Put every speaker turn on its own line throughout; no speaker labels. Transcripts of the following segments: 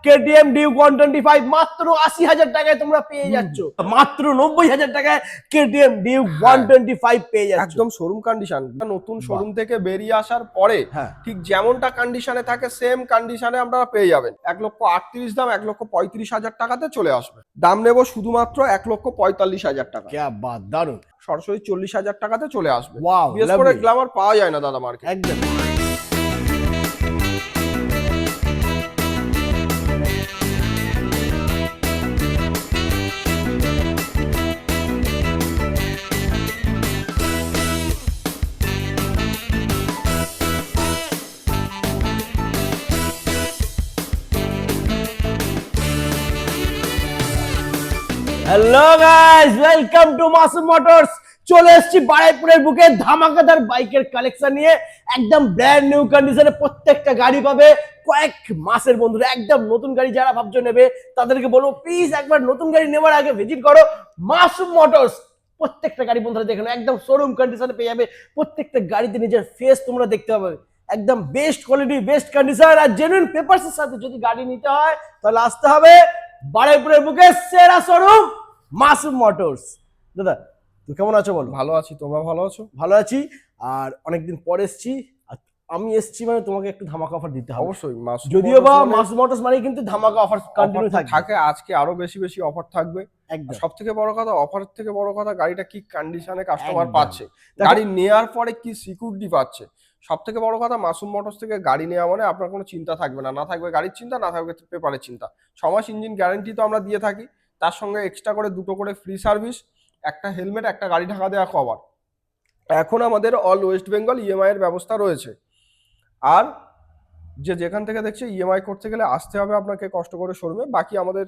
KTM Duke 125 মাত্র 80,000 টাকায় তোমরা পেয়ে যাচ্ছ, মাত্র 90,000 টাকায় কেটিএম ডিউক 125 পেয়ে যাচ্ছ
একদম শোরুম কন্ডিশন। নতুন শোরুম থেকে বেরিয়ে আসার পরে ঠিক যেমনটা কন্ডিশনে থাকে সেম কন্ডিশনে আমরা পেয়ে যাবেন। 1,38,000 দাম 1,35,000 টাকাতে চলে আসবে। দাম নেব শুধুমাত্র 1,45,000 টাকা।
क्या बात, দারুন।
সরাসরি 40,000 টাকাতে চলে আসবে।
ওয়াও,
বিশেষ করে গ্ল্যামার পাওয়া যায় না দাদা মার্কেট।
একদম। Hello guys, welcome to Masum motors. চলে এসেছি বারুইপুরের বুকে ধামাকাদার বাইকের কালেকশন নিয়ে। একদম ব্র্যান্ড নিউ কন্ডিশনে প্রত্যেকটা গাড়ি পাবে কয়েক মাসের। বন্ধুরা একদম নতুন গাড়ি যারা ভাবছো নেবে তাদেরকে বলবো প্লিজ একবার নতুন গাড়ি নেওয়ার আগে ভিজিট করো মাসুম মোটরস। প্রত্যেকটা গাড়ি বন্ধুরা দেখেন একদম শোরুম কন্ডিশনে পেয়ে যাবে। প্রত্যেকটা গাড়িতে নিজের ফেস তোমরা দেখতে পাবে। একদম বেস্ট কোয়ালিটি, বেস্ট কন্ডিশন আর জেনুইন পেপারস এর সাথে যদি গাড়ি নিতে হয় তাহলে আসতে হবে বারুইপুরের বুকে সেরা শোরুম মাসুম মোটরস। দাদা তুই কেমন আছো বল?
ভালো আছি, তোমরা ভালো আছো?
ভালো আছি। আর অনেকদিন পরে এসেছি, আমি এসেছি মানে তোমাকে একটু ধামাকা অফার দিতে হবে।
অবশ্যই।
যদিও বা মাসুম মোটরস মানে কিন্তু ধামাকা অফার কন্টিনিউ
থাকে। আজকে আরো বেশি বেশি অফার থাকবে।
একদম।
সব থেকে বড় কথা, অফার থেকে বড় কথা গাড়িটা কি কন্ডিশনে কাস্টমার পাচ্ছে, গাড়ি নেওয়ার পরে কি সিকিউরিটি পাচ্ছে। সব থেকে বড় কথা, মাসুম মোটরস থেকে গাড়ি নেওয়া মানে আপনার কোনো চিন্তা থাকবে না। না থাকবে গাড়ির চিন্তা, না থাকবে পেপারের চিন্তা। 6 মাস ইঞ্জিন গ্যারান্টি তো আমরা দিয়ে থাকি, তার সঙ্গে এক্সট্রা করে 2টো করে ফ্রি সার্ভিস, একটা হেলমেট, একটা গাড়ি ঢাকা দেওয়া কভার। এখন আমাদের অল ওয়েস্ট বেঙ্গল ইএমআই এর ব্যবস্থা রয়েছে। আর যেখান থেকে দেখছে ইএমআই করতে গেলে আসতে হবে আপনাকে কষ্ট করে শোরুমে। বাকি আমাদের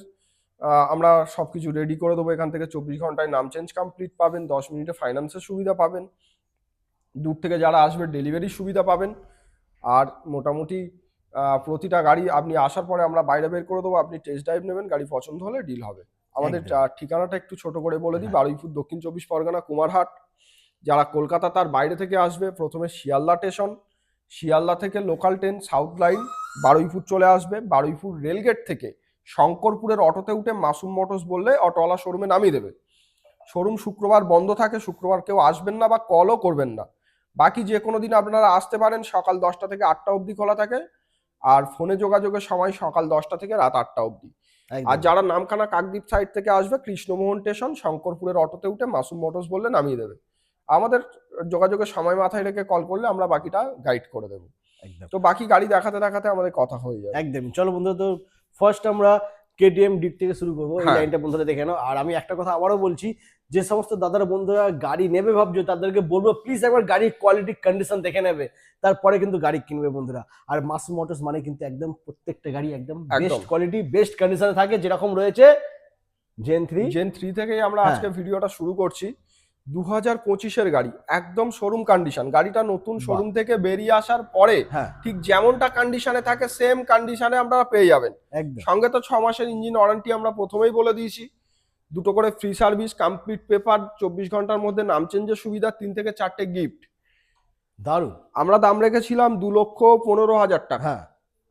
আমরা সবকিছু রেডি করে দেবো। এখান থেকে 24 ঘন্টায় নাম চেঞ্জ কমপ্লিট পাবেন, 10 মিনিটে ফাইন্যান্সের সুবিধা পাবেন, দূর থেকে যারা আসবে ডেলিভারির সুবিধা পাবেন। আর মোটামুটি প্রতিটা গাড়ি আপনি আসার পরে আমরা বাইরে বের করে দেবো, আপনি টেস্ট ড্রাইভ নেবেন, গাড়ি পছন্দ হলে ডিল হবে। আমাদের ঠিকানাটা একটু ছোট করে বলে দিই, বারুইপুর, দক্ষিণ 24 পরগনা, কুমারহাট। যারা কলকাতা তার বাইরে থেকে আসবে প্রথমে শিয়ালদা স্টেশন, শিয়ালদা থেকে local train south line Baruipur চলে আসবে। বারুইপুর রেলগেট থেকে শঙ্করপুরের অটোতে উঠে মাসুম মোটরস বললে অটোওয়ালা শোরুমে নামিয়ে দেবে। শোরুম শুক্রবার বন্ধ থাকে, শুক্রবার কেউ আসবেন না বা কলও করবেন না। বাকি যে কোনো দিন আপনারা আসতে পারেন, সকাল 10টা থেকে 8টা অবধি খোলা থাকে। আর ফোনে যোগাযোগের সময় সকাল 10টা থেকে রাত 8টা অবধি। আর যারা নামখানা কাকদ্বীপ সাইড থেকে আসবে, কৃষ্ণমোহন স্টেশন শঙ্করপুরের অটোতে উঠে মাসুম মোটরস বললে নামিয়ে দেবে। আমাদের যোগাযোগের সময় মাথায় রেখে কল করলে আমরা বাকিটা গাইড করে দেবো। তো বাকি গাড়ি দেখাতে দেখাতে আমাদের কথা হয়ে যাবে।
একদম। চলো বন্ধুরা, তো ফার্স্ট আমরা কেটিএম ডিক থেকে শুরু করবো। এই লাইনটা বন্ধুরা দেখে নাও। আর আমি একটা কথা আবারও বলছি, যে সমস্ত দাদারা বন্ধুরা গাড়ি নেবে ভাবছো তাদেরকে বলবো প্লিজ একবার গাড়ির কোয়ালিটি কন্ডিশন দেখে নেবে, তারপরে কিন্তু গাড়ি কিনবে বন্ধুরা। আর মাসুম মোটরস মানে কিন্তু একদম প্রত্যেকটা গাড়ি একদম বেস্ট কোয়ালিটি, বেস্ট কন্ডিশনে থাকে। যেরকম রয়েছে জেন 3 থেকেই আমরা আজকে ভিডিওটা শুরু করছি। 2025-এর গাড়ি, একদম শোরুম কন্ডিশন। গাড়িটা নতুন শোরুম থেকে বেরিয়ে আসার পরে ঠিক যেমনটা কন্ডিশনে থাকে সেম কন্ডিশনে আমরা পেয়ে যাবেন। সঙ্গে তো 6 মাসের ইঞ্জিন ওয়ারেন্টি আমরা প্রথমেই বলে দিয়েছি, 2টো করে ফ্রি সার্ভিস, কমপ্লিট পেপার, 24 ঘন্টার মধ্যে নাম চেঞ্জের সুবিধা, 3 থেকে 4টে গিফট। দারুণ।
আমরা দাম রেখেছিলাম 2,15,000 টাকা।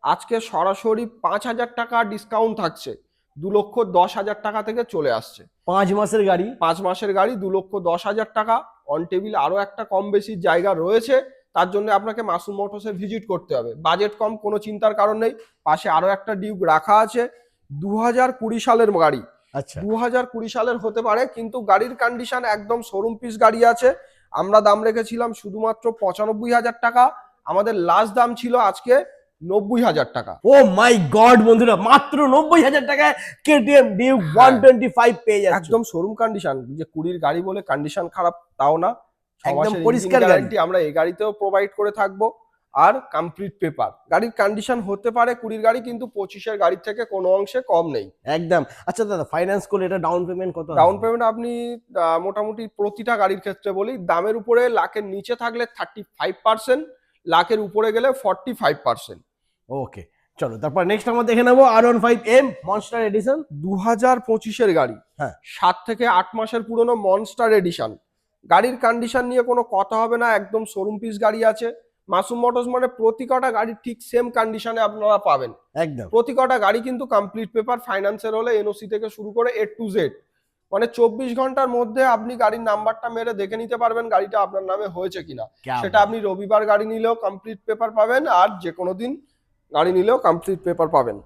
আজকে সরাসরি 5,000 টাকা ডিসকাউন্ট থাকছে, 2,10,000 টাকা থেকে চলে আসছে।
5 মাসের গাড়ি,
5 মাসের গাড়ি 2,10,000 টাকা। অন টেবিল আরো একটা কম বেশি জায়গা রয়েছে, তার জন্য আপনাকে মাসুম মোটরসে ভিজিট করতে হবে। বাজেট কম, কোনো চিন্তার কারণ নেই। পাশে আরো একটা ডিউক রাখা আছে, 2020 সালের গাড়ি। 2020 সালের হতে পারে, কিন্তু গাড়ির কন্ডিশন একদম শোরুম পিস গাড়ি আছে। আমরা দাম রেখেছিলাম শুধুমাত্র 95,000 টাকা। আমাদের লাস্ট দাম ছিল আজকে 90,000 টাকা।
ও মাই গড বন্ধুরা, মাত্র 90,000 টাকায় কেটিএম ডিউক 125 পেয়ে যাচ্ছে।
একদম শোরুম কন্ডিশন। যে 20 গাড়ি বলে কন্ডিশন খারাপ তাও না,
একদম পরিষ্কার
গ্যারান্টি আমরা এই গাড়িতেও প্রোভাইড করে থাকবো। আর কমপ্লিট পেপার। গাড়ির কন্ডিশন হতে পারে 20 গাড়ি, কিন্তু 25-এর গাড়ির থেকে কোনো অংশে কম নেই।
একদম। আচ্ছা দাদা, ফাইন্যান্স করলে এটা ডাউন পেমেন্ট কত?
ডাউন পেমেন্ট আপনি মোটামুটি প্রতিটা গাড়ির ক্ষেত্রে বলি, দামের উপরে লাখের নিচে থাকলে 35%, লাখের উপরে গেলে 45%।
ওকে, চলো তারপর নেক্সট আমরা দেখে নেবো R15M মনস্টার এডিশন।
2025-এর গাড়ি, 7 থেকে 8 মাসের পুরনো মনস্টার এডিশন। গাড়ির কন্ডিশন নিয়ে কোনো কথা হবে না, একদম শোরুম পিস গাড়ি আছে। মাসুম মোটরস মানে প্রতি কটা গাড়ি ঠিক সেম কন্ডিশনে আপনারা পাবেন।
একদম
প্রতি কটা গাড়ি কিন্তু কমপ্লিট পেপার, ফাইন্যান্সের হলে এনওসি থেকে শুরু করে A to Z, মানে 24 ঘন্টার মধ্যে আপনি গাড়ির নাম্বারটা মেরে দেখে নিতে পারবেন গাড়িটা আপনার নামে হয়েছে কিনা।
क्या
সেটা
बात।
আপনি রবিবার গাড়ি নিলেও কমপ্লিট পেপার পাবেন, আর যে কোনো দিন গাড়ি নিলেও কমপ্লিট পেপার পাবেন।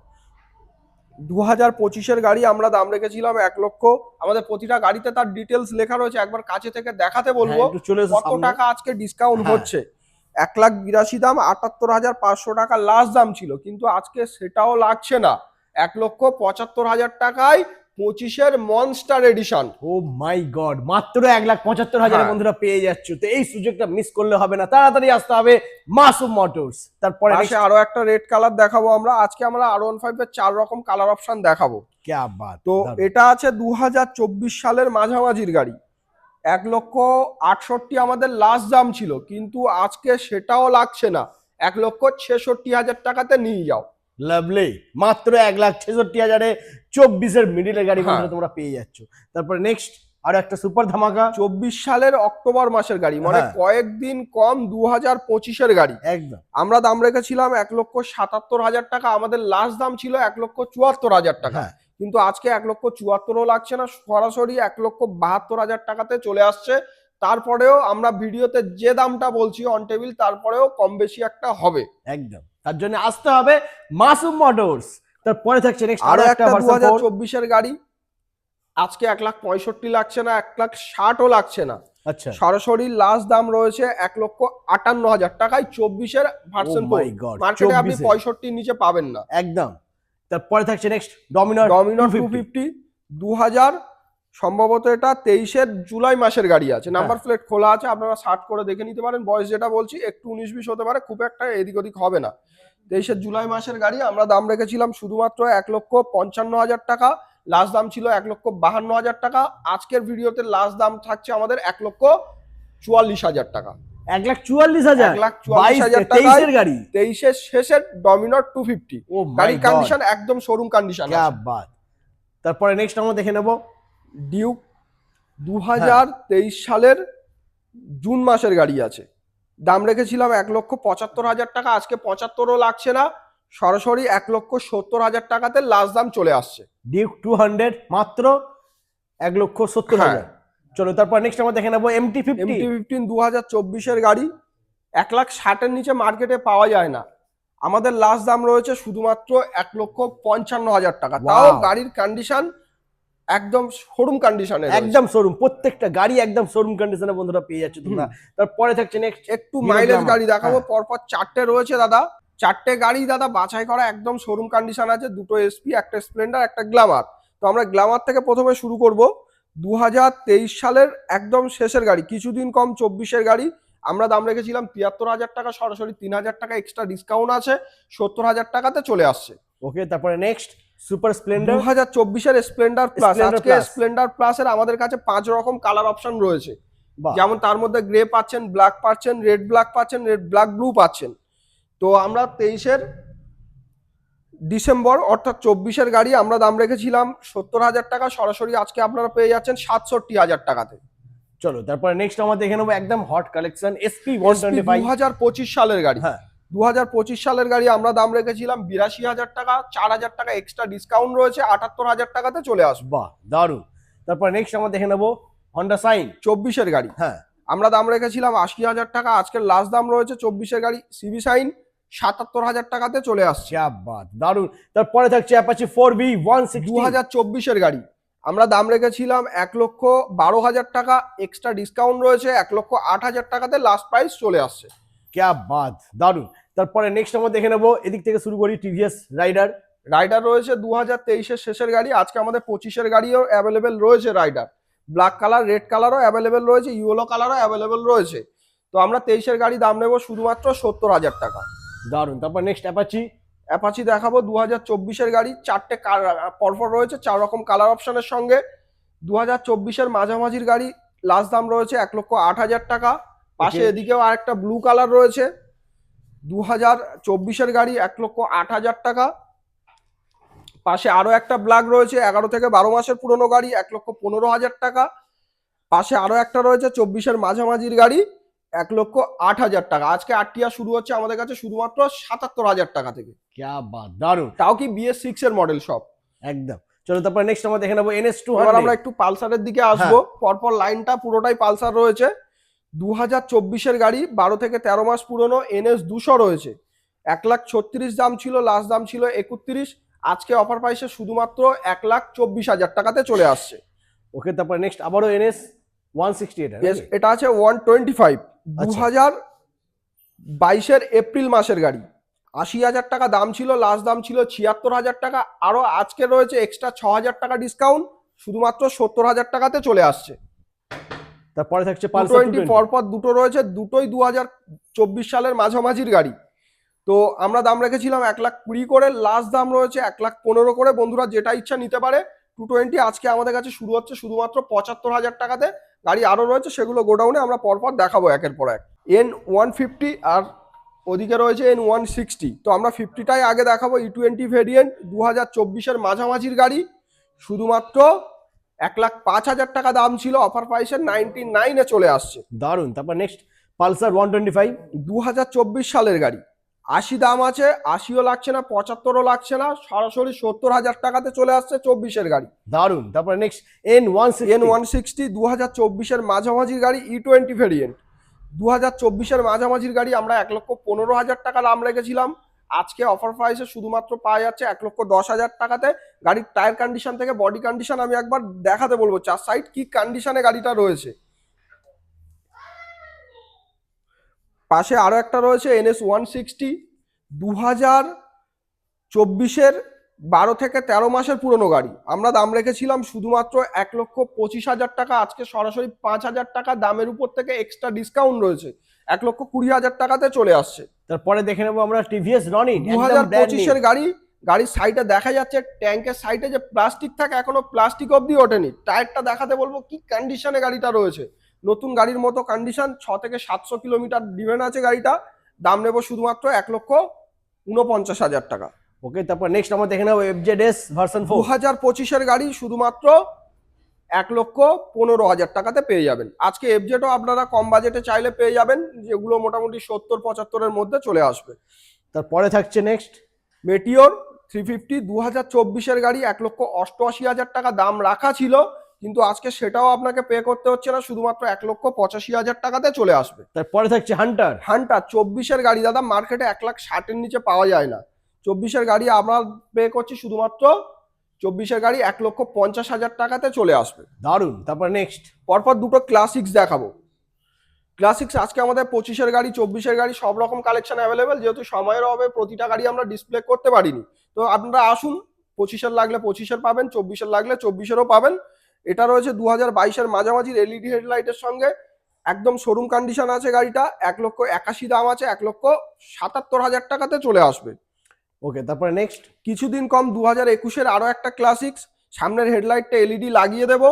2025-এর গাড়ি আমরা দাম রেখেছিলাম 1 লক্ষ। আমাদের প্রতিটা গাড়িতে তার ডিটেলস লেখা রয়েছে, একবার কাছে থেকে দেখাতে বলবো
হ্যাঁ, একটু চলে এসো
কত
সামনে।
টাকা আজকে ডিসকাউন্ট
হ্যাঁ।
হচ্ছে। 1,82,000 দাম, 78,500 টাকা লাস্ট দাম ছিল, কিন্তু আজকে সেটাও লাগছে না। 1,75,000 টাকায় 25-এর মনস্টার এডিশন।
ও মাই গড, মাত্র 1,75,000
হ্যাঁ।
বন্ধুরা পেয়ে যাচ্ছ। তো এই সুযোগটা মিস করলে হবে না, তাড়াতাড়ি আসতে হবে মাসুম মোটরস। তারপরে
পাশে আরো একটা রেড কালার দেখাবো আমরা। আজকে আমরা R15 এর 4 রকম কালার অপশন দেখাবো।
क्या बात।
তো
দারুণ।
এটা আছে 2024 সালের মাঝামাঝির গাড়ি। 1,68,000 আমাদের লাস্ট দাম ছিল, কিন্তু আজকে সেটাও লাগছে না। 1,66,000 টাকাতে নিয়ে যাও।
লাভলি, মাত্র 1,66,000-এ 24-এর মিডিলের গাড়ি
হ্যাঁ।
বন্ধুরা তোমরা পেয়ে যাচ্ছ। তারপরে নেক্সট আর একটা সুপার ধামাকা।
24 সালের অক্টোবর মাসের গাড়ি, মানে
হ্যাঁ।
কয়েকদিন কম 2025-এর গাড়ি।
একদম
আমরা দাম রেখেছিলাম 1,77,000 টাকা, আমাদের লাস্ট দাম ছিল 1,74,000 টাকা।
হ্যাঁ।
কিন্তু আজকে 1,74,000ও লাগছে না, সরাসরি 1,72,000 টাকাতে চলে আসছে। তারপরেও আমরা ভিডিওতে যে দামটা বলছি অন টেবিল, তারপরেও কম বেশি একটা হবে।
একদম, তার জন্য আসতে হবে মাসুম মোটরস। তারপরে থাকছে নেক্সট
আরো একটা
ভার্সন 4।
2024-এর গাড়ি, আজকে 1,65,000 লাগছে না, 1,60,000ও লাগছে না।
আচ্ছা,
সরাসরি লাস্ট দাম রয়েছে 1,58,000 টাকায় 24-এর ভার্সন
Oh
4।
my God,
মার্কেটে আপনি
24-এর।
65-র নিচে পাবেন না।
একদম। তারপরে থাকছে নেক্সট ডমিনর
ডমিনর
250।
250, সম্ভবত এটা 23-এর জুলাই মাসের গাড়ি আছে।
হ্যাঁ।
নাম্বার প্লেট খোলা আছে, আপনারা সার্চ করে দেখে নিতে পারেন। বয়স যেটা বলছি একটু 19-20 হতে পারে, খুব একটা এদিক ওদিক হবে না। 23-এর জুলাই মাসের গাড়ি আমরা দাম রেখেছিলাম শুধুমাত্র 1,55,000 টাকা, লাস্ট দাম ছিল 1,52,000 টাকা। আজকের ভিডিওতে লাস্ট দাম থাকছে আমাদের 1,44,000 টাকা।
1,44,000,
1,44,000
23-এর গাড়ি।
23-এর শেষের ডমিনর 250।
ও মাই
গাড়ির
গড,
কন্ডিশন একদম শোরুম কন্ডিশন
क्या
আছে।
बात। তারপরে নেক্সট আমরা দেখে নেব
ডিউক 2023 সালের জুন মাসের গাড়ি আছে। দাম রেখেছিলাম 1,75,000 টাকা, আজকে 75ও লাগছে না, সরাসরি 1,70,000 টাকাতে লাস্ট দাম চলে আসছে।
ডিউক 200 মাত্র 1,70,000। চলো তারপর নেক্সট আমরা দেখে নেব MT-15।
MT-15 2024-এর গাড়ি, 1,60,000-এর নিচে মার্কেটে পাওয়া যায় না। আমাদের লাস্ট দাম রয়েছে শুধুমাত্র 1,55,000 টাকা। তাও
Wow.
গাড়ির কন্ডিশন একদম শোরুম কন্ডিশনে,
একদম শোরুম, প্রত্যেকটা গাড়ি একদম শোরুম কন্ডিশনে বন্ধুরা পেয়ে যাচ্ছে তোমরা। তারপরে থাকছে নেক্সট
একটু মাইলেজ গাড়ি দেখাবো। পরপর 4টে রয়েছে দাদা, 4টে গাড়ি দাদা বাছাই করা একদম শোরুম কন্ডিশন আছে। দুটো এসপি, একটা স্প্লেন্ডার, একটা গ্ল্যামার। তো আমরা গ্ল্যামার থেকে প্রথমে শুরু করব। 2023 সালের একদম শেষের গাড়ি, কিছুদিন কম 24-এর গাড়ি। আমরা দাম রেখেছিলাম 73,000 টাকা, সরাসরি 3,000 টাকা এক্সট্রা ডিসকাউন্ট আছে, 70,000 টাকাতে চলে আসছে।
ওকে, তারপরে নেক্সট সুপার স্প্লেন্ডার
2024-এর স্প্লেন্ডার প্লাস।
Splendor
আজকে
Plus।
স্প্লেন্ডার প্লাসের আমাদের কাছে 5 রকম কালার অপশন রয়েছে।
বাহ,
যেমন তার মধ্যে গ্রে পাচ্ছেন, ব্ল্যাক পাচ্ছেন, রেড ব্ল্যাক পাচ্ছেন, রেড ব্ল্যাক ব্লু পাচ্ছেন। তো আমরা 23-এর ডিসেম্বর অর্থাৎ 24-এর গাড়ি আমরা দাম রেখেছিলাম 70,000 টাকা, সরাসরি আজকে আপনারা পেয়ে যাচ্ছেন 67,000 টাকাতে।
চলো তারপরে নেক্সট আমরা দেখে নেবো একদম হট কালেকশন SP 125।
2025 সালের গাড়ি,
হ্যাঁ
2025 সালের গাড়ি আমরা দাম রেখেছিলাম 82,000 টাকা, 4,000 টাকা এক্সট্রা ডিসকাউন্ট রয়েছে, 78,000 টাকাতে চলে আসবে।
বাহ, দারুন। তারপর নেক্সট আমরা দেখে নেবো হন্ডা সাইন।
24-এর গাড়ি
হ্যাঁ
আমরা দাম রেখেছিলাম 80,000 টাকা, আজকের লাস্ট দাম রয়েছে 24-এর গাড়ি সিবি সাইন 77,000 টাকাতে চলে আসছে।
क्या बात, দারুন। তারপরে থাকছে অ্যাপাচি 4V 160।
2024-এর গাড়ি আমরা দাম রেখেছিলাম 1,12,000 টাকা, এক্সট্রা ডিসকাউন্ট রয়েছে, 1,08,000 টাকাতে লাস্ট প্রাইস চলে আসছে।
क्या बात, দারুন। তারপরে নেক্সট আমরা দেখে নেবো এদিক থেকে শুরু করি টিভিএস রাইডার।
রাইডার রয়েছে 2023-এর শেষের গাড়ি, আজকে আমাদের 25-এর গাড়িও অ্যাভেলেবেল রয়েছে। রাইডার ব্ল্যাক কালার, রেড কালারও অ্যাভেলেবেল রয়েছে, ইয়েলো কালারও অ্যাভেলেবেল রয়েছে। তো আমরা 23-এর গাড়ি দাম নেব শুধুমাত্র 70,000 টাকা।
দারুন। তারপর নেক্সট অ্যাপাচি।
অ্যাপাচি দেখাবো 2024-এর গাড়ি, 4টে পরপর রয়েছে 4 রকম কালার অপশনের সঙ্গে। 2024-এর মাঝামাঝির গাড়ি, লাস্ট দাম রয়েছে 1,08,000 টাকা। পাশে
Okay.
এদিকেও আরেকটা ব্লু কালার রয়েছে। 2024-এর গাড়ি 1,08,000 টাকা। পাশে আরো একটা ব্ল্যাক রয়েছে, 11 থেকে 12 মাসের পুরনো গাড়ি, 1,15,000 টাকা। পাশে আরো একটা রয়েছে 24-এর মাঝামাঝির গাড়ি, 1,08,000 টাকা। আজকে আরটিআর শুরু হচ্ছে আমাদের কাছে শুধুমাত্র 77,000 টাকা থেকে।
क्या बात, দারুন।
তাও কি BS6 এর মডেল সব।
একদম। চলো তারপর নেক্সট আমরা দেখে নেবো NS200।
এবার আমরা একটু পালসারের দিকে আসবো। পরপর লাইনটা পুরোটাই পালসার রয়েছে। 2024 গাড়ি, 12 থেকে 13 মাস পুরনো, NS200 রয়েছে। 1,36,000 দাম ছিল, লাস্ট দাম ছিল 31। আজকে অফার প্রাইসে শুধুমাত্র 1,24,000 টাকাতে চলে আসছে।
ওকে, তারপর নেক্সট আবারও NS160 এটা
Yes, এটা আছে 125, 2022 এপ্রিল মাসের গাড়ি। 80,000 টাকা দাম ছিল, লাস্ট দাম ছিল 76,000 টাকা। আরো আজকে রয়েছে এক্সট্রা 6,000 টাকা ডিসকাউন্ট, শুধুমাত্র 70,000 টাকাতে চলে আসছে।
তারপরে থাকছে পালসার
220 পরপর দুটো রয়েছে, দুটোই 2024 সালের মাঝামাঝির গাড়ি। তো আমরা দাম রেখেছিলাম 1,20,000 করে, লাস্ট দাম রয়েছে 1,15,000 করে। বন্ধুরা যেটা ইচ্ছা নিতে পারে। 220 আজকে আমাদের কাছে শুরু হচ্ছে শুধুমাত্র 75,000 টাকাতে। গাড়ি আরো রয়েছে, সেগুলো গোডাউনে আমরা পরপর দেখাবো একের পর এক। N150 আর ওদিকে রয়েছে N160। তো আমরা 50টাই আগে দেখাবো। E20 ভেরিয়েন্ট, 2024 মাঝামাঝির গাড়ি, শুধুমাত্র 1,05,000 টাকা দাম ছিল, অফার প্রাইসে 99 চলে আসছে।
দারুন। তারপর নেক্সট পালসার 125।
2024 সালের গাড়ি, 80 দাম আছে, 80ও লাগছে না, 75ও লাগছে না, সরাসরি 70,000 টাকাতে চলে আসছে 24 গাড়ি।
দারুন। তারপর নেক্সট
N160 2024 মাঝামাঝির গাড়ি, E20 ভেরিয়েন্ট, 2024 মাঝামাঝির গাড়ি। আমরা 1,15,000 টাকা দাম রেখেছিলাম, আজকে অফার প্রাইসে শুধুমাত্র পাওয়া যাচ্ছে 1,10,000 টাকাতে। গাড়ির টায়ার কন্ডিশন থেকে বডি কন্ডিশন আমি একবার দেখাতে বলবো, চার সাইড কি কন্ডিশনে গাড়িটা রয়েছে। পাশে আরো একটা রয়েছে NS160, 2024 12 থেকে 13 মাসের পুরনো গাড়ি। আমরা দাম রেখেছিলাম শুধুমাত্র 1,25,000 টাকা, আজকে সরাসরি 5,000 টাকা দামের উপর থেকে এক্সট্রা ডিসকাউন্ট রয়েছে, 1,20,000 টাকাতে চলে আসছে।
তারপরে দেখে নেবো আমরা টিভিএস রনি
2025 গাড়ি। গাড়ির সাইডে দেখা যাচ্ছে ট্যাঙ্কের সাইডে যে প্লাস্টিক থাকে, এখনো প্লাস্টিক অবধি ওঠেনি। টায়ারটা দেখাতে বলবো কি কন্ডিশনে গাড়িটা রয়েছে, নতুন গাড়ির মতো কন্ডিশন। 6 থেকে 700 কিলোমিটার ডিভেন আছে গাড়িটা। দাম নেবো শুধুমাত্র 1,49,000 টাকা।
ওকে, তারপর নেক্সট আমরা দেখে নেবো FZS ভার্সন 4।
2025 গাড়ি, শুধুমাত্র 1,15,000 টাকাতে পেয়ে যাবেন। আজকে FZও আপনারা কম বাজেটে চাইলে পেয়ে যাবেন, যেগুলো মোটামুটি 70-75 মধ্যে চলে আসবে।
তারপরে থাকছে নেক্সট
মেটিওর 350, 2024 গাড়ি, 1,88,000 টাকা দাম রাখা ছিল, কিন্তু আজকে সেটাও আপনাকে পে করতে হচ্ছে না, শুধুমাত্র 1,85,000 টাকাতে চলে আসবে।
তারপরে থাকছে হান্টার
24 গাড়ি দাদা, মার্কেটে 1,60,000 নিচে পাওয়া যায় না। 24 গাড়ি আমরা পে করছি শুধুমাত্র 24 গাড়ি 1,50,000 টাকাতে চলে আসবে।
দারুন। তারপর নেক্সট
পরপর দুটো ক্লাসিক্স দেখাবো। ক্লাসিক্স আজকে আমাদের 25 গাড়ি 24 গাড়ি সব রকম কালেকশন অ্যাভেলেবেল, যেহেতু সময়ের অভাবে প্রতিটা গাড়ি আমরা ডিসপ্লে করতে পারিনি। তো আপনারা আসুন, 25 লাগলে 25 পাবেন, 24 লাগলে 24 পাবেন। এটা রয়েছে 2022 মাঝামাঝি এলইডি হেডলাইটের সঙ্গে, একদম শোরুম কন্ডিশন আছে গাড়িটা। 1,81,000 দাম আছে, 1,77,000 টাকাতে চলে আসবে।
ওকে, তারপরে নেক্সট
কিছুদিন কম 2021 আরো একটা ক্লাসিক্স, সামনের হেডলাইটটা এলইডি লাগিয়ে দেবো,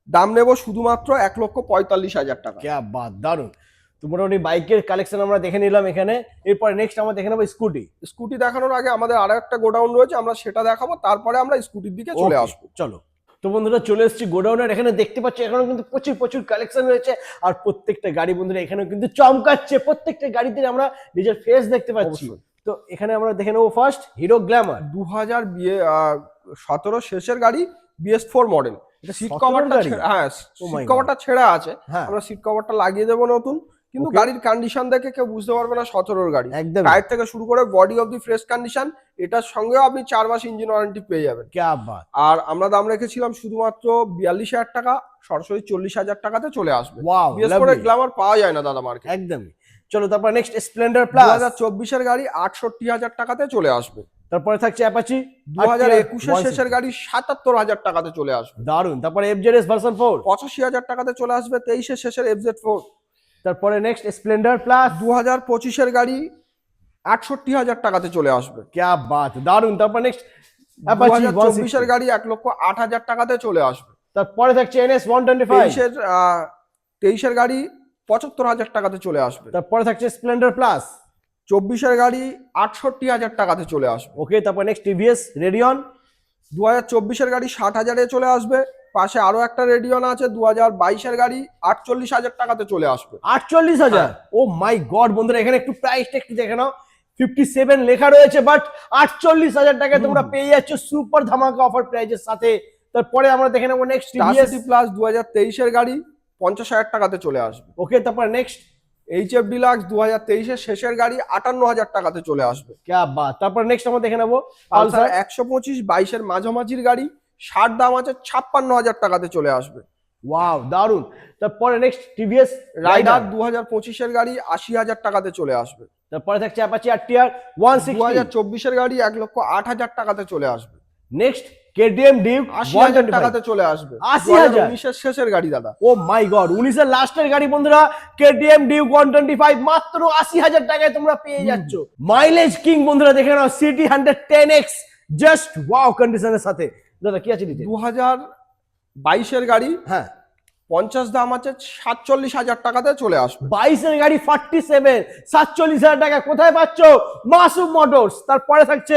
দাম নেব শুধুমাত্র 1,45,000 টাকা।
ক্যা বাত, দারুন। তো মোটামুটি বাইকের কালেকশন আমরা দেখে নিলাম এখানে। এরপর নেক্সট আমরা দেখে নেবো
স্কুটি দেখানোর আগে আমাদের আরো একটা গোডাউন রয়েছে, আমরা সেটা দেখাবো, তারপরে আমরা স্কুটির দিকে চলে আসবো।
চলো। তো বন্ধুরা চলে এসেছি গোডাউনের, এখানে দেখতে পাচ্ছি এখানেও কিন্তু প্রচুর প্রচুর কালেকশন রয়েছে। আর প্রত্যেকটা গাড়ি বন্ধুরা এখানেও কিন্তু চমকাচ্ছে, প্রত্যেকটা গাড়িতে আমরা নিজের ফেস দেখতে পাচ্ছি। তো এখানে আমরা দেখে নেবো ফার্স্ট হিরো গ্ল্যামার
2017 শেষের গাড়ি, BS4 মডেল। সিট কভারটা সিট কভারটা ছেঁড়া আছে, আমরা সিট কভারটা লাগিয়ে দেবো নতুন। কিন্তু গাড়ির কন্ডিশন দেখে কেউ বুঝতে পারবে না 17 গাড়ি। টায়ার থেকে শুরু করে body of the fresh condition, এটার সঙ্গেও আপনি 4 মাস ইঞ্জিন ওয়ারেন্টি পেয়ে যাবেন। আর আমরা দাম রেখেছিলাম শুধুমাত্র 42,000 টাকা, সরাসরি 40,000 টাকাতে চলে আসবে। BS4 গ্ল্যামার পাওয়া যায় না দাদা মার্কেটে।
একদমই। চলো তারপর নেক্সট স্প্লেন্ডার প্লাস
2024 গাড়ি, 68,000 টাকাতে চলে আসবে।
তারপরে থাকছে অ্যাপাচি
2021 শেষের গাড়ি, 77,000 টাকাতে চলে আসবে।
দারুন। তারপরে FZS ভার্সন 4
85,000 টাকাতে চলে আসবে। 23 শেষের FZ4।
তারপরে নেক্সট স্প্লেন্ডার প্লাস
2025 গাড়ি, 68,000 টাকাতে চলে আসবে।
ক্যা বাত, দারুন। তারপর নেক্সট অ্যাপাচি
2024 গাড়ি, 1,08,000 টাকাতে চলে আসবে।
তারপরে থাকছে NS 125
23 গাড়ি, 75,000 টাকাতে চলে আসবে।
তারপরে থাকছে স্প্লেন্ডার প্লাস
24 গাড়ি, 68,000 টাকাতে চলে আসবে।
ওকে, তারপর নেক্সট টিভিএস রেডিয়ন
2024 গাড়ি 60,000 চলে আসবে। পাশে আরো একটা রেডিয়ন আছে 2022-এর গাড়ি, 48,000 টাকাতে চলে আসবে।
48,000? ও মাই গড বন্ধুরা, এখানে একটু প্রাইসটা একটু দেখে নাও, 57 লেখা রয়েছে, বাট 48,000 টাকায় তোমরা পেয়ে যাচ্ছ সুপার ধামাকা অফার প্রাইজের সাথে। তারপরে আমরা দেখে নেবো next
Star
TVS
City Plus 2023-এর গাড়ি 50,000 টাকাতে চলে আসবে।
ওকে, তারপর নেক্সট
এইচএফ ডিলাক্স 2023-এর শেষের গাড়ি 58,000 টাকাতে চলে আসবে।
ক্যা বাত। তারপর নেক্সট আমরা দেখে নেবো
পালসার
পালসার
125 22-এর মাঝামাঝির গাড়ি, 60 দাম আছে 56,000 টাকাতে চলে আসবে।
ওয়াও দারুন। তারপরে নেক্সট টিভিএস
রাইডার
রাইডার
2025-এর গাড়ি 80,000 টাকাতে চলে আসবে।
তারপরে থাকছে অ্যাপাচি আরটিআর 160।
2024-এর গাড়ি 1,08,000 টাকাতে চলে আসবে।
নেক্সট কেটিএম ডিউক
80,000 টাকাতে চলে আসবে।
80,000?
2019-এর শেষের গাড়ি দাদা।
ও মাই গড, 19 এর লাস্টের গাড়ি বন্ধুরা, কেটিএম ডিউক 125 মাত্র 80,000 টাকায় তোমরা পেয়ে যাচ্ছ। মাইলেজ কিং বন্ধুরা, দেখে নাও সিটি 110X জাস্ট ওয়াও কন্ডিশনের সাথে। দাদা কি আছে দিতে?
2022-এর গাড়ি
হ্যাঁ
50 দাম আছে 47,000 টাকাতে চলে আসবে।
22 এর গাড়ি 47 47,000 টাকা কোথায় পাচ্ছ? মাসুম মোটরস। তারপরে থাকছে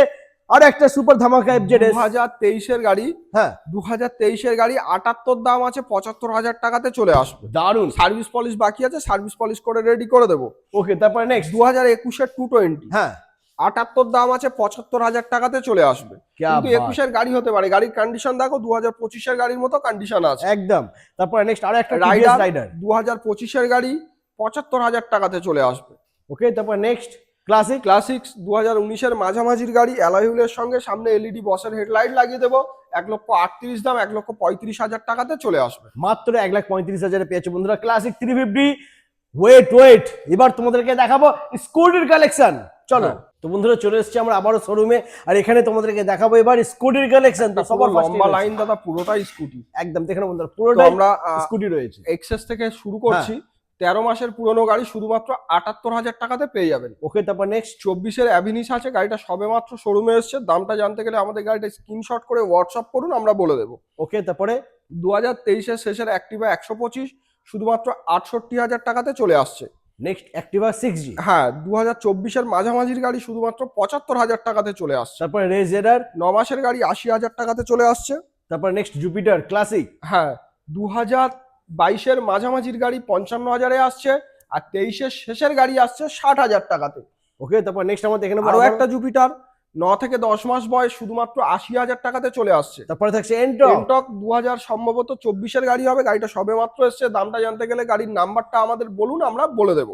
আর একটা সুপার ধামাকা এফজেডএস
2023-এর গাড়ি,
হ্যাঁ
2023-এর গাড়ি 78 দাম আছে 75,000 টাকাতে চলে আসবে।
দারুন।
সার্ভিস পলিশ বাকি আছে, সার্ভিস পলিশ করে রেডি করে দেবো।
ওকে, তারপরে নেক্সট
2021-এর 220
হ্যাঁ
78 দাম আছে 75,000 টাকাতে চলে আসবে।
ক্যা
কিন্তু
বাত।
21-এর গাড়ি হতে পারে, গাড়ির কন্ডিশন দেখো 2025-এর গাড়ির মতো কন্ডিশন আছে।
একদম। তারপরে নেক্সট আর একটা
রাইডার
রাইডার
2025-এর গাড়ি 75,000 টাকাতে চলে আসবে।
ওকে, তারপর নেক্সট ক্লাসিক
ক্লাসিক্স 2019-এর মাঝামাঝির গাড়ি, অ্যালয় হুইলের সঙ্গে সামনে এলইডি বসের হেডলাইট লাগিয়ে দেবো, 1,38,000 দাম 1,35,000 টাকাতে চলে আসবে।
মাত্র 1,35,000 পেয়েছো বন্ধুরা ক্লাসিক 350। ওয়েট এবার তোমাদেরকে দেখাবো স্কুটির কালেকশন, চলো।
হ্যাঁ।
তো বন্ধুরা চলে এসেছি আমরা আবারও শোরুমে, আর এখানে তোমাদেরকে দেখাবো এবার স্কুটির কালেকশন। তো সবার
লম্বা লাইন দাদা, পুরোটাই স্কুটি।
একদম দেখে নাও বন্ধুরা,
তো
পুরোটাই
আমরা
স্কুটি রয়েছে।
এক্সেস থেকে শুরু করছি। 13 মাসের পুরনো গাড়ি শুধুমাত্র 78,000 টাকাতে পেয়ে যাবেন।
ওকে, তারপর নেক্সট
24-এর অ্যাভিনিস আছে, গাড়িটা সবেমাত্র শোরুমে এসেছে। দামটা জানতে গেলে আমাদের গাড়িটা স্ক্রিনশট করে হোয়াটসঅ্যাপ করুন, আমরা বলে দেবো।
ওকে, তারপরে
2023-এর শেষের অ্যাক্টিভা 125 শুধুমাত্র 68,000 টাকাতে চলে আসছে।
নেক্সট অ্যাক্টিভা 6G
হ্যাঁ 2024-এর মাঝামাঝির গাড়ি শুধুমাত্র 75,000 টাকাতে চলে আসছে।
তারপরে রেজেরার
9 মাসের গাড়ি 80,000 টাকাতে চলে আসছে।
তারপর নেক্সট জুপিটার ক্লাসিক
হ্যাঁ 2022-এর মাঝামাঝির গাড়ি 55,000-এ আসছে, আর 23-এর শেষের গাড়ি আসছে 60,000 টাকাতে।
ওকে, তারপর নেক্সট আমরা দেখে নেবো
আরো
আবার
একটা জুপিটার 9 থেকে 10 মাস বয়স শুধুমাত্র 80,000 টাকাতে চলে আসছে।
তারপরে থাকছে এন্টক
এনটক 2000 সম্ভবত 24-এর গাড়ি হবে, গাড়িটা সবেমাত্র এসছে। দামটা জানতে গেলে গাড়ির নাম্বারটা আমাদের বলুন, আমরা বলে দেবো।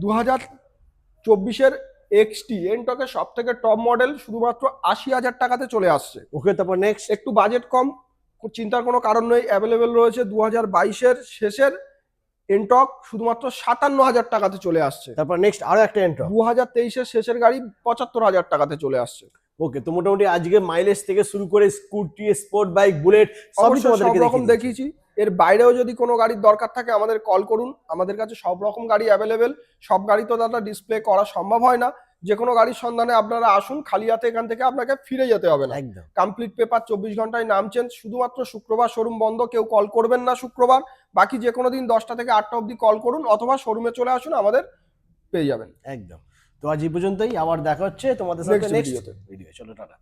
2024-এর এক্সটি এনটকের সব থেকে টপ মডেল শুধুমাত্র 80,000 টাকাতে চলে আসছে।
ওকে, তারপর নেক্সট
একটু বাজেট কম, চিন্তার কোনো কারণ নেই, অ্যাভেলেবেল রয়েছে। 2022-এর শেষের এনটক শুধুমাত্র 57,000 টাকাতে চলে আসছে।
তারপর নেক্সট আরো একটা এন্টক
2023-এর শেষের গাড়ি 75,000 টাকাতে চলে আসছে।
ওকে, তো মোটামুটি আজকে মাইলেজ থেকে শুরু করে স্কুটি, স্পোর্ট বাইক, বুলেট সবই
অবশ্যই সব
তোমাদেরকে
রকম দেখিয়েছি। এর বাইরেও যদি কোনো গাড়ির দরকার থাকে আমাদের কল করুন, আমাদের কাছে সব রকম গাড়ি অ্যাভেলেবেল। সব গাড়ি তো দাদা ডিসপ্লে করা সম্ভব হয় না। যে কোনো গাড়ির সন্ধানে আপনারা আসুন, খালি হাতে এখান থেকে আপনাকে ফিরে যেতে হবে না।
একদম
কমপ্লিট পেপার 24 ঘন্টায় নামছেন। শুধুমাত্র শুক্রবার শোরুম বন্ধ, কেউ কল করবেন না শুক্রবার। বাকি যে কোনো দিন 10টা থেকে 8টা অবধি কল করুন, অথবা শোরুমে চলে আসুন, আমাদের পেয়ে যাবেন।
একদম। তো আজ এই পর্যন্তই, আবার দেখা হচ্ছে তোমাদের সাথে
Next
নেক্সট
ভিডিওতে।
ভিডিও। চলো টাটা।